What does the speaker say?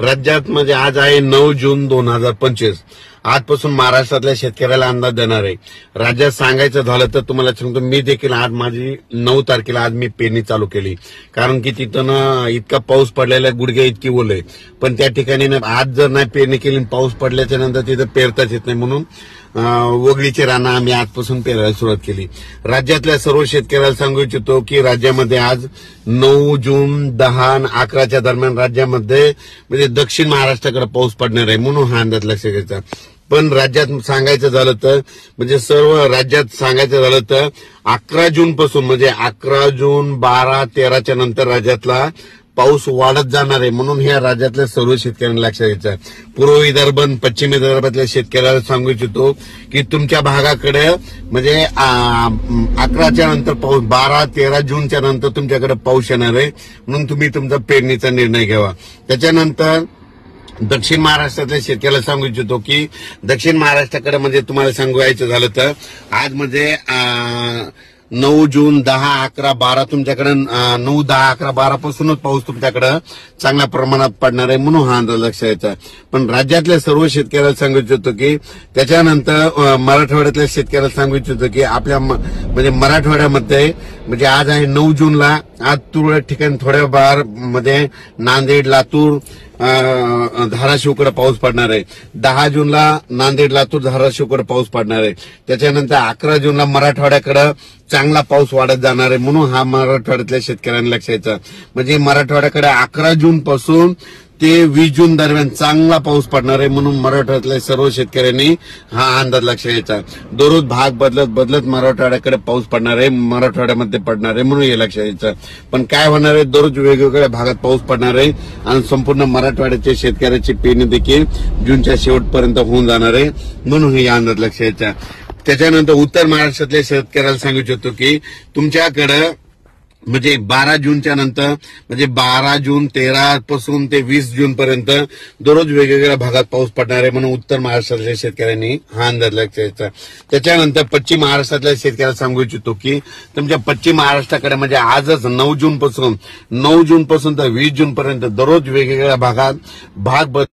राज्यात म्हणजे आज आहे 9 जून 2025. आजपासून महाराष्ट्रातल्या शेतकऱ्याला अंदाज देणार आहे. राज्यात सांगायचं झालं तर तुम्हाला सांगतो, मी देखील आज माझी 9 तारखेला आज मी पेरणी चालू केली. कारण की तिथं ना इतका पाऊस पडलेला गुडघे इतकी ओले, पण त्या ठिकाणी आज जर नाही पेरणी केली पाऊस पडल्याच्या नंतर तिथं पेरताच येत नाही, म्हणून वगळीचे रानं आम्ही आजपासून पेरायला सुरुवात केली. राज्यातल्या सर्व शेतकऱ्याला सांगू इच्छितो की राज्यामध्ये आज 9 जून 10 आणि 11च्या दरम्यान राज्यामध्ये म्हणजे दक्षिण महाराष्ट्राकडे पाऊस पडणार आहे, म्हणून हा अंदाज लक्षात घ्यायचा. पण राज्यात सांगायचं झालं तर म्हणजे सर्व राज्यात सांगायचं झालं तर 11 जून पासून म्हणजे 11 जून 12 13च्या नंतर राज्यातला पाऊस वाढत जाणार आहे, म्हणून ह्या राज्यातल्या सर्व शेतकऱ्यांना लक्षात घ्यायचं. पूर्व विदर्भ पश्चिम विदर्भातल्या शेतकऱ्याला सांगू इच्छितो की तुमच्या भागाकडे म्हणजे 11च्या नंतर पाऊस 12-13 जूनच्या नंतर तुमच्याकडे पाऊस येणार आहे, म्हणून तुम्ही तुमचा पेरणीचा निर्णय घ्यावा. त्याच्यानंतर दक्षिण महाराष्ट्रातल्या शेतकऱ्याला सांगू इच्छितो की दक्षिण महाराष्ट्राकडे म्हणजे तुम्हाला सांगायचं झालं तर आज म्हणजे 9 जून 10, 11, 12 तुमच्याकडे 9, 10, 11, 12 पासूनच पाऊस तुमच्याकडे चांगल्या प्रमाणात पडणार आहे, म्हणून हा अंदाज लक्षात यायचा. पण राज्यातल्या सर्व शेतकऱ्याला सांगू इच्छितो की त्याच्यानंतर मराठवाड्यातल्या शेतकऱ्याला सांगू इच्छितो की आपल्या म्हणजे मराठवाड्यामध्ये म्हणजे आज आहे 9 जूनला आज तुरळक ठिकाणी थोड्या बार मध्ये नांदेड, लातूर, धाराशिवकडे पाऊस पडणार आहे. 10 जूनला नांदेड, लातूर, धाराशिवकडे पाऊस पडणार आहे. त्याच्यानंतर 11 जूनला मराठवाड्याकडे चांगला पाऊस वाढत जाणार आहे, म्हणून हा मराठवाड्यातल्या शेतकऱ्यांना लक्षात यायचा. म्हणजे मराठवाड्याकडे 11 जून पासून ते 20 जून दरम्यान चांगला पाऊस पडणार आहे, म्हणून मराठवाड्यातल्या सर्व शेतकऱ्यांनी हा अंदाज लक्षात घ्यायचा. दररोज भाग बदलत मराठवाड्याकडे पाऊस पडणार आहे, मराठवाड्यामध्ये पडणार आहे, म्हणून हे लक्षात घ्यायचं. पण काय होणार आहे, दररोज वेगवेगळ्या भागात पाऊस पडणार आहे आणि संपूर्ण मराठवाड्याच्या शेतकऱ्याची पेरणी देखील जूनच्या शेवटपर्यंत होऊन जाणार आहे, म्हणून हे अंदाज लक्षात घ्यायचा. त्याच्यानंतर उत्तर महाराष्ट्रातल्या शेतकऱ्याला सांगू इच्छितो की तुमच्याकडे म्हणजे 12 जूनच्या नंतर म्हणजे 12 जून 13 पासून ते 20 जून पर्यंत दररोज वेगवेगळ्या भागात पाऊस पडणार आहे, म्हणून उत्तर महाराष्ट्रातल्या शेतकऱ्यांनी हा अंदाज लक्षात घ्यायचा. त्याच्यानंतर पश्चिम महाराष्ट्रातल्या शेतकऱ्याला सांगू इच्छितो की तुमच्या पश्चिम महाराष्ट्राकडे म्हणजे आजच 9 जून पासून तर 20 जून पर्यंत दररोज वेगवेगळ्या भागात